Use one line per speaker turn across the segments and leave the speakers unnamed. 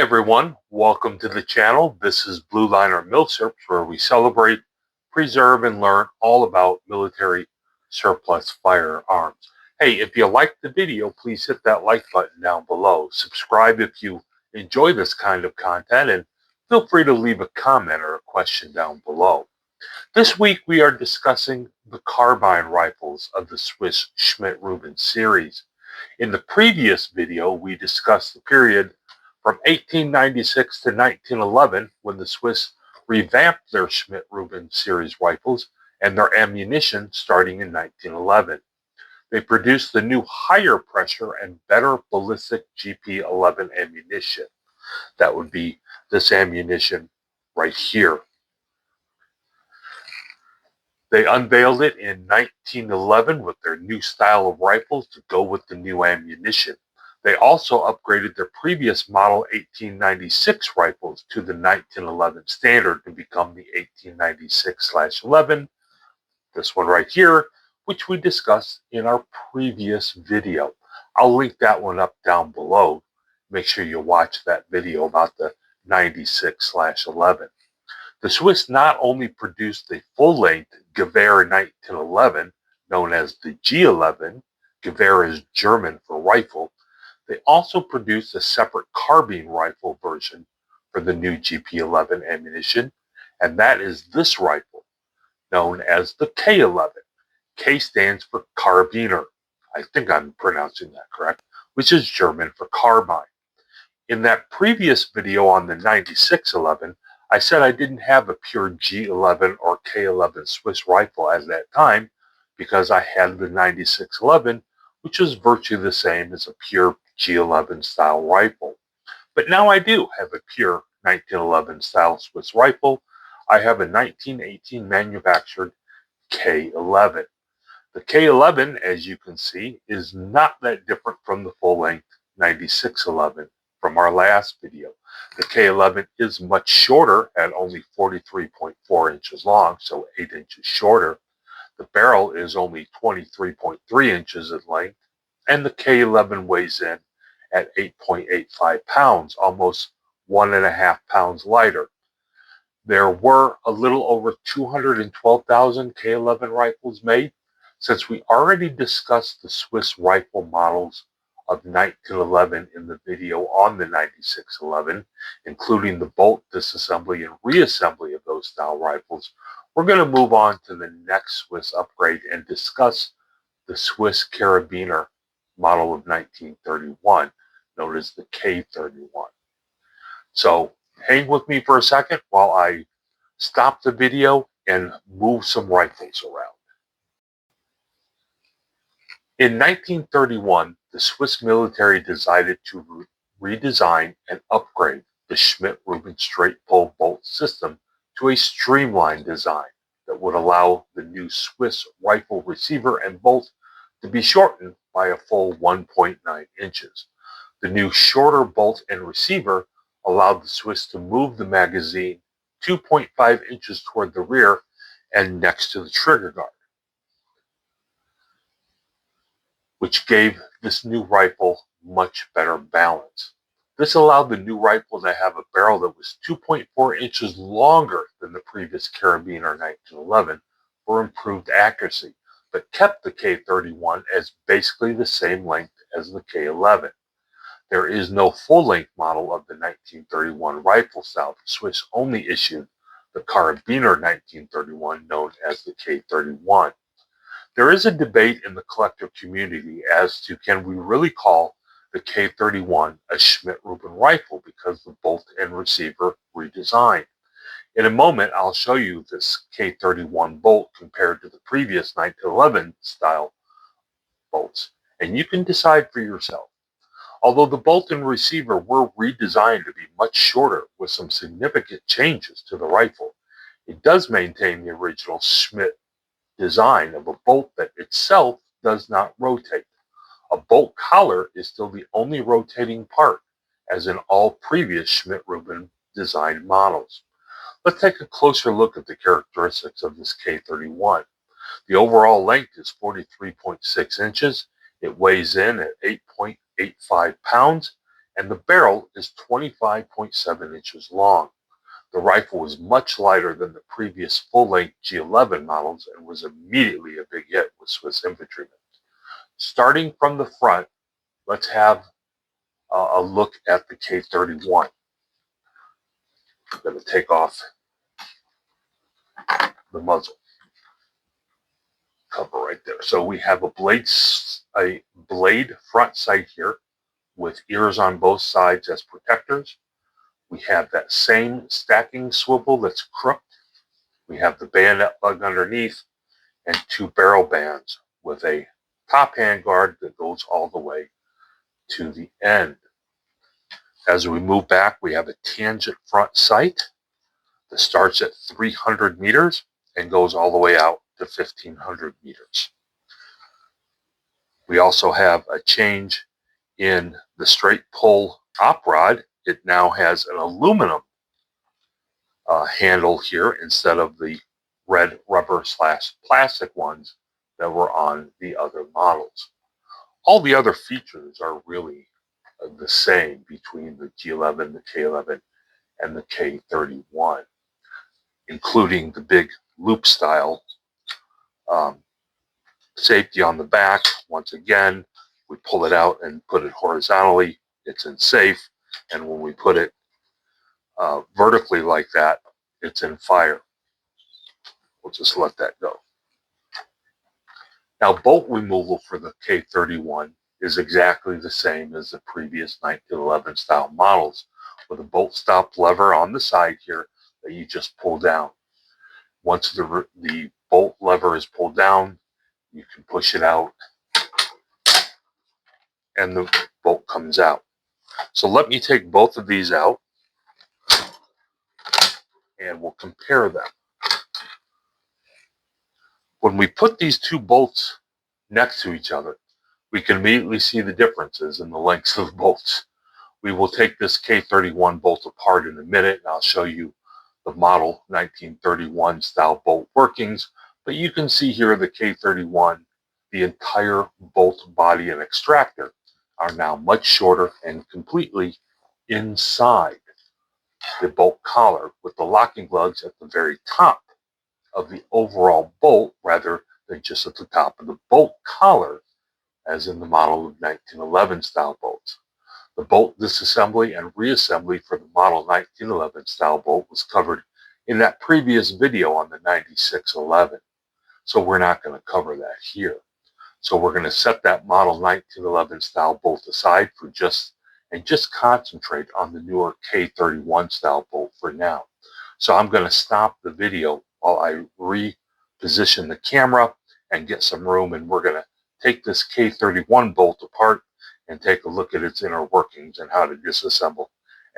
everyone, welcome to the channel. This is Blue Liner Milsurps, where we celebrate, preserve, and learn all about military surplus firearms. Hey, if you liked the video, please hit that like button down below. Subscribe if you enjoy this kind of content, and feel free to leave a comment or a question down below. This week we are discussing the carbine rifles of the Swiss Schmidt-Rubin series. In the previous video, we discussed the period from 1896 to 1911, when the Swiss revamped their Schmidt-Rubin series rifles and their ammunition starting in 1911. They produced the new higher pressure and better ballistic GP11 ammunition. That would be this ammunition right here. They unveiled it in 1911 with their new style of rifles to go with the new ammunition. They also upgraded their previous model 1896 rifles to the 1911 standard to become the 1896/11, this one right here, which we discussed in our previous video. I'll link that one up down below. Make sure you watch that video about the 96/11. The Swiss not only produced the full-length Gewehr 1911, known as the G11, Gewehr is German for rifle. They also produced a separate carbine rifle version for the new GP11 ammunition, and that is this rifle, known as the K11. K stands for Karabiner. I think I'm pronouncing that correct, which is German for carbine. In that previous video on the 9611, I said I didn't have a pure G11 or K11 Swiss rifle at that time because I had the 9611, which is virtually the same as a pure G11 style rifle. But now I do have a pure 1911 style Swiss rifle. I have a 1918 manufactured K11. The K11, as you can see, is not that different from the full-length 9611 from our last video. The K11 is much shorter at only 43.4 inches long, so 8 inches shorter. The barrel is only 23.3 inches in length, and the K11 weighs in at 8.85 pounds, almost 1.5 pounds lighter. There were a little over 212,000 K11 rifles made. Since we already discussed the Swiss rifle models of 1911 in the video on the 9611, including the bolt, disassembly, and reassembly of those style rifles, we're going to move on to the next Swiss upgrade and discuss the Swiss Karabiner model of 1931, known as the K31. So hang with me for a second while I stop the video and move some rifles around. In 1931, the Swiss military decided to redesign and upgrade the Schmidt-Rubin straight pull bolt system to a streamlined design that would allow the new Swiss rifle receiver and bolt to be shortened by a full 1.9 inches. The new shorter bolt and receiver allowed the Swiss to move the magazine 2.5 inches toward the rear and next to the trigger guard, which gave this new rifle much better balance. This allowed the new rifle to have a barrel that was 2.4 inches longer than the previous Karabiner 1911 for improved accuracy, but kept the K31 as basically the same length as the K11. There is no full-length model of the 1931 rifle style. The Swiss only issued the Karabiner 1931, known as the K31. There is a debate in the collector community as to, can we really call the K31 a Schmidt-Rubin rifle because the bolt and receiver redesigned. In a moment, I'll show you this K31 bolt compared to the previous 1911 style bolts, and you can decide for yourself. Although the bolt and receiver were redesigned to be much shorter with some significant changes to the rifle, it does maintain the original Schmidt design of a bolt that itself does not rotate. A bolt collar is still the only rotating part, as in all previous Schmidt-Rubin designed models. Let's take a closer look at the characteristics of this K31. The overall length is 43.6 inches. It weighs in at 8.85 pounds. and the barrel is 25.7 inches long. The rifle was much lighter than the previous full-length K11 models and was immediately a big hit with Swiss infantrymen. Starting from the front, let's have a look at the K31. I'm going to take off the muzzle cover right there. So we have a blade front sight here with ears on both sides as protectors. We have that same stacking swivel that's crooked. We have the bayonet lug underneath and two barrel bands with a top handguard that goes all the way to the end. As we move back, we have a tangent front sight that starts at 300 meters and goes all the way out to 1,500 meters. We also have a change in the straight pull op rod. It now has an aluminum handle here instead of the red rubber / plastic ones that were on the other models. All the other features are really the same between the K11, the K11, and the K31, including the big loop style safety on the back. Once again, we pull it out and put it horizontally, it's in safe, and when we put it vertically like that, it's in fire. We'll just let that go. Now, bolt removal for the K31 is exactly the same as the previous 1911 style models, with a bolt stop lever on the side here that you just pull down. Once the bolt lever is pulled down, you can push it out and the bolt comes out. So let me take both of these out and we'll compare them. When we put these two bolts next to each other, we can immediately see the differences in the lengths of the bolts. We will take this K31 bolt apart in a minute, and I'll show you the model 1931 style bolt workings. But you can see here the K31, the entire bolt body and extractor are now much shorter and completely inside the bolt collar, with the locking lugs at the very top of the overall bolt rather than just at the top of the bolt collar, as in the model of 1911 style bolts. The bolt disassembly and reassembly for the model 1911 style bolt was covered in that previous video on the 9611. So we're not going to cover that here. So we're going to set that model 1911 style bolt aside for just concentrate on the newer K31 style bolt for now. So I'm going to stop the video while I reposition the camera and get some room, and we're going to take this K31 bolt apart and take a look at its inner workings and how to disassemble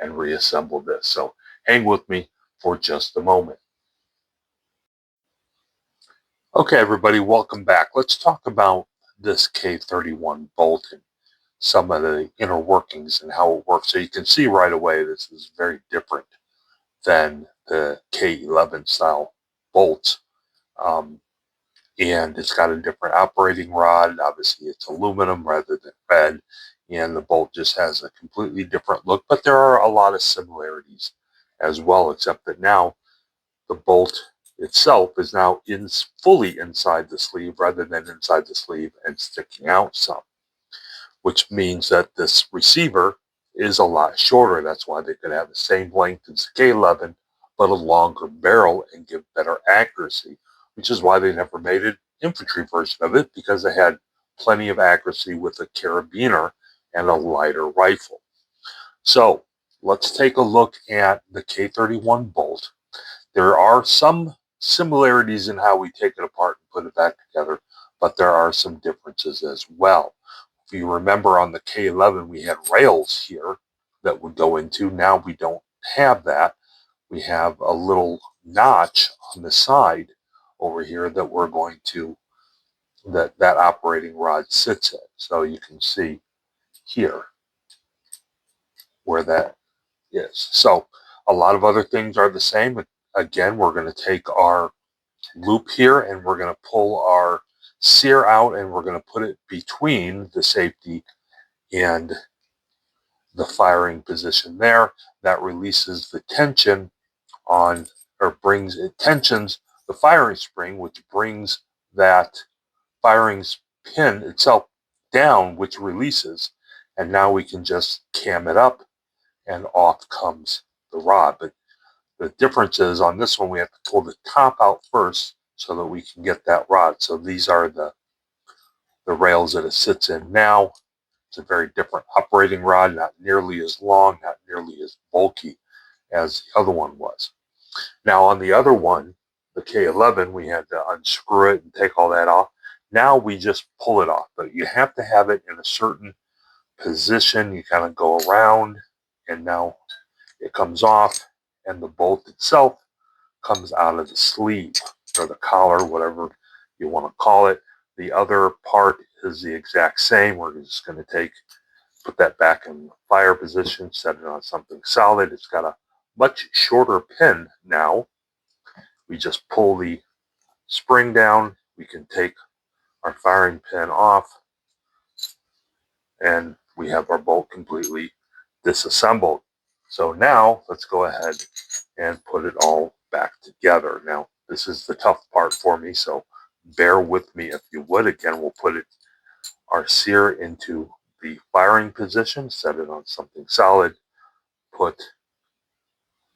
and reassemble this. So hang with me for just a moment. Okay, everybody, welcome back. Let's talk about this K31 bolt and some of the inner workings and how it works. So you can see right away this is very different than the K11 style bolts. And it's got a different operating rod. Obviously, it's aluminum rather than red, and the bolt just has a completely different look. But there are a lot of similarities as well, except that now the bolt itself is now fully inside the sleeve rather than inside the sleeve and sticking out some, which means that this receiver is a lot shorter. That's why they could have the same length as the K11, but a longer barrel and give better accuracy, which is why they never made an infantry version of it, because they had plenty of accuracy with a Karabiner and a lighter rifle. So let's take a look at the K31 bolt. There are some similarities in how we take it apart and put it back together, but there are some differences as well. If you remember, on the K11, we had rails here that would go into. Now we don't have that. We have a little notch on the side over here that we're going to, that operating rod sits in. So you can see here where that is. So a lot of other things are the same. Again, we're going to take our loop here and we're going to pull our sear out and we're going to put it between the safety and the firing position there. That releases the tension on, or it tensions the firing spring, which brings that firing pin itself down, which releases, and now we can just cam it up and off comes the rod. But the difference is on this one we have to pull the top out first so that we can get that rod. So these are the rails that it sits in now. It's a very different operating rod, not nearly as long, not nearly as bulky as the other one was. Now on the other one, the K11, we had to unscrew it and take all that off. Now we just pull it off, but you have to have it in a certain position. You kind of go around, and now it comes off, and the bolt itself comes out of the sleeve or the collar, whatever you want to call it. The other part is the exact same. We're just going to put that back in the fire position, set it on something solid. It's got a much shorter pin now. We just pull the spring down. We can take our firing pin off, and we have our bolt completely disassembled. So now let's go ahead and put it all back together. Now this is the tough part for me, so bear with me if you would. Again, we'll put our sear into the firing position, set it on something solid, put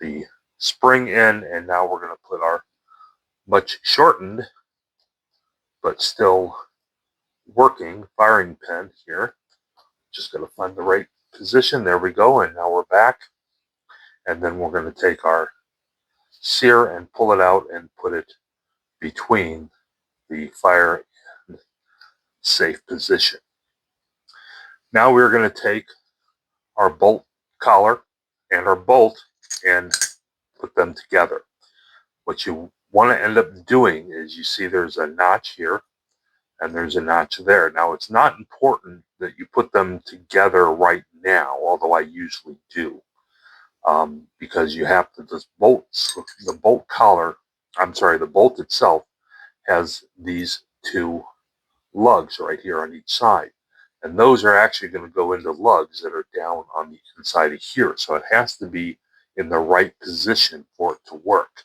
the spring in, and now we're going to put our much shortened but still working firing pin here. Just going to find the right position. There we go, and now we're back. And then we're going to take our sear and pull it out and put it between the fire and safe position. Now we're going to take our bolt collar and our bolt and put them together. What you want to end up doing is, you see there's a notch here and there's a notch there. Now it's not important that you put them together right now, although I usually do, because you have to, the bolt itself has these two lugs right here on each side. And those are actually going to go into lugs that are down on the inside of here. So it has to be in the right position for it to work.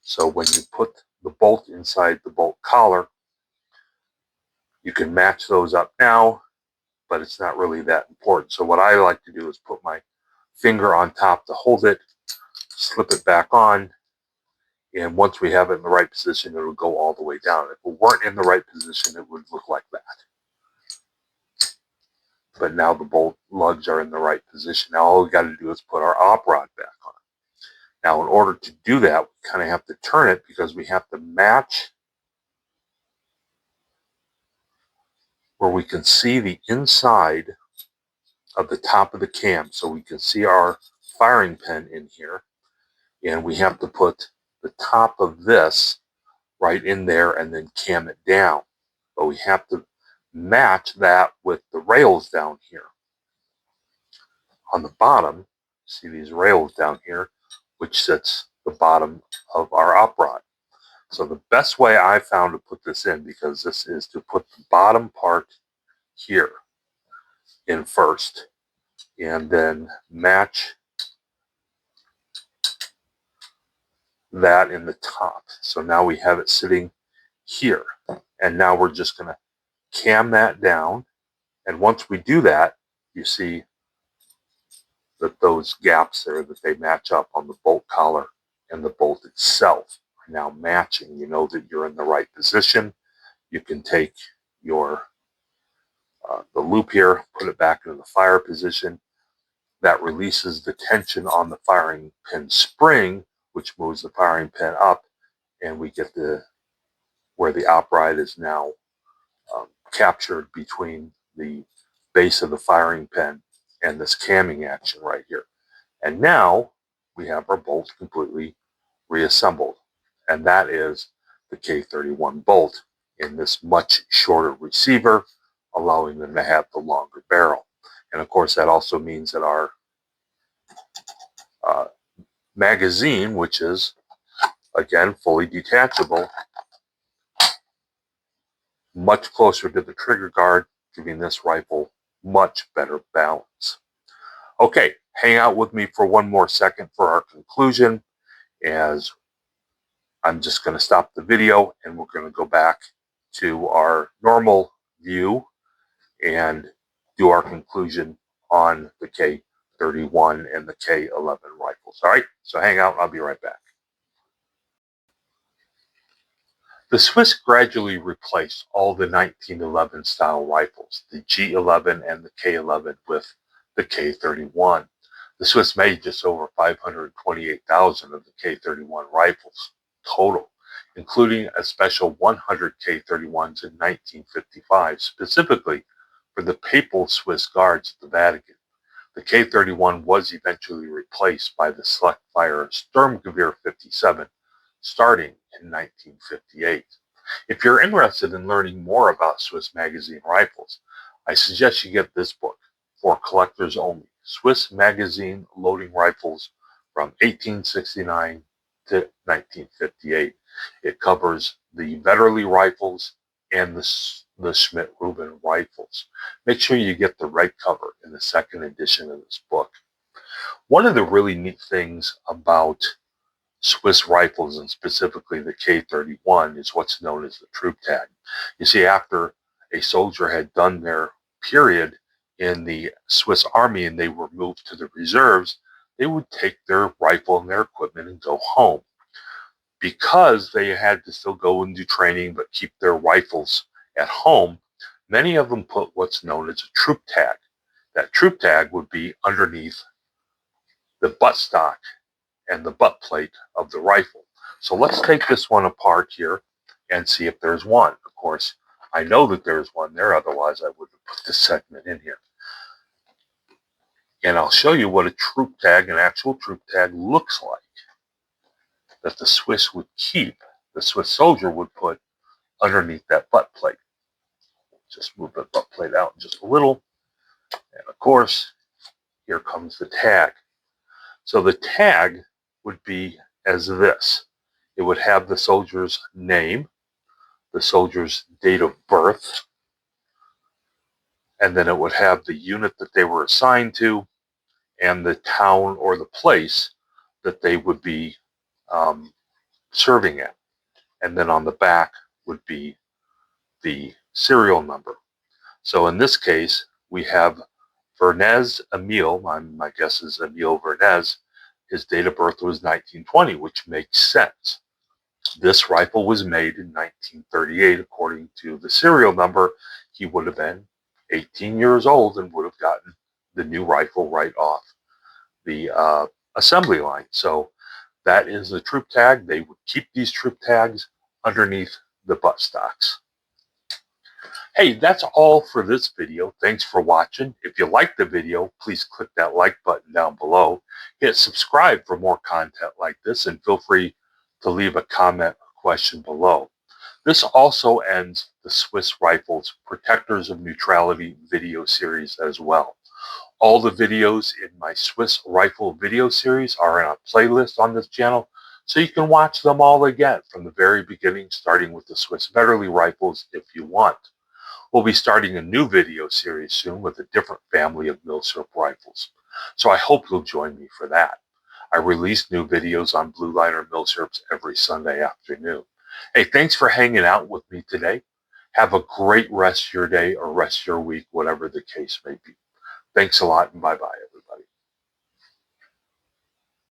So when you put the bolt inside the bolt collar, you can match those up now, but it's not really that important. So what I like to do is put my finger on top to hold it, slip it back on, and once we have it in the right position, it will go all the way down. If it weren't in the right position, it would look like that. But now the bolt lugs are in the right position. Now all we got to do is put our op rod back on. Now in order to do that, we kind of have to turn it because we have to match where we can see the inside of the top of the cam. So we can see our firing pin in here, and we have to put the top of this right in there and then cam it down. But we have to match that with the rails down here. On the bottom, see these rails down here, which sits the bottom of our op rod. So the best way I found to put this in, because this is to put the bottom part here in first, and then match that in the top. So now we have it sitting here, and now we're just going to cam that down. And once we do that, you see that those gaps there, that they match up on the bolt collar and the bolt itself are now matching. You know that you're in the right position. You can take your the loop here, put it back into the fire position. That releases the tension on the firing pin spring, which moves the firing pin up, and we get where the op rod is now captured between the base of the firing pin and this camming action right here. And now we have our bolt completely reassembled, and that is the K31 bolt in this much shorter receiver, allowing them to have the longer barrel. And of course that also means that our magazine, which is again fully detachable, much closer to the trigger guard, giving this rifle much better balance. Okay, hang out with me for one more second for our conclusion, as I'm just going to stop the video and we're going to go back to our normal view and do our conclusion on the K31 and the K11 rifles. All right, so hang out. I'll be right back. The Swiss gradually replaced all the 1911 style rifles, the G11 and the K11, with the K31. The Swiss made just over 528,000 of the K31 rifles total, including a special 100 K31s in 1955, specifically for the Papal Swiss Guards at the Vatican. The K31 was eventually replaced by the Select Fire Sturmgewehr 57, starting in 1958. If you're interested in learning more about Swiss magazine rifles, I suggest you get this book, for collectors only, Swiss Magazine Loading Rifles from 1869 to 1958. It covers the Vetterli rifles and the Schmidt-Rubin rifles. Make sure you get the right cover in the second edition of this book. One of the really neat things about Swiss rifles, and specifically the K31, is what's known as the troop tag. You see, after a soldier had done their period in the Swiss Army and they were moved to the reserves, they would take their rifle and their equipment and go home. Because they had to still go and do training but keep their rifles at home, many of them put what's known as a troop tag. That troop tag would be underneath the buttstock and the butt plate of the rifle. So let's take this one apart here and see if there's one. Of course, I know that there's one there, otherwise I would have put this segment in here. And I'll show you what a troop tag, an actual troop tag, looks like, that the Swiss would keep, the Swiss soldier would put underneath that butt plate. Just move the butt plate out just a little. And of course, here comes the tag. So the tag would be as this. It would have the soldier's name, the soldier's date of birth, and then it would have the unit that they were assigned to and the town or the place that they would be serving at. And then on the back would be the serial number. So in this case, we have Vernez Emile, my guess is Emile Vernez. His date of birth was 1920, which makes sense. This rifle was made in 1938. According to the serial number, he would have been 18 years old and would have gotten the new rifle right off the assembly line. So that is the troop tag. They would keep these troop tags underneath the buttstocks. Hey, that's all for this video. Thanks for watching. If you liked the video, please click that like button down below. Hit subscribe for more content like this, and feel free to leave a comment or question below. This also ends the Swiss Rifles Protectors of Neutrality video series as well. All the videos in my Swiss Rifle video series are in a playlist on this channel, so you can watch them all again from the very beginning, starting with the Swiss Vetterli rifles if you want. We'll be starting a new video series soon with a different family of milsurp rifles, so I hope you'll join me for that. I release new videos on Blue Liner milsurps every Sunday afternoon. Hey, thanks for hanging out with me today. Have a great rest of your day or rest of your week, whatever the case may be. Thanks a lot, and bye-bye, everyone.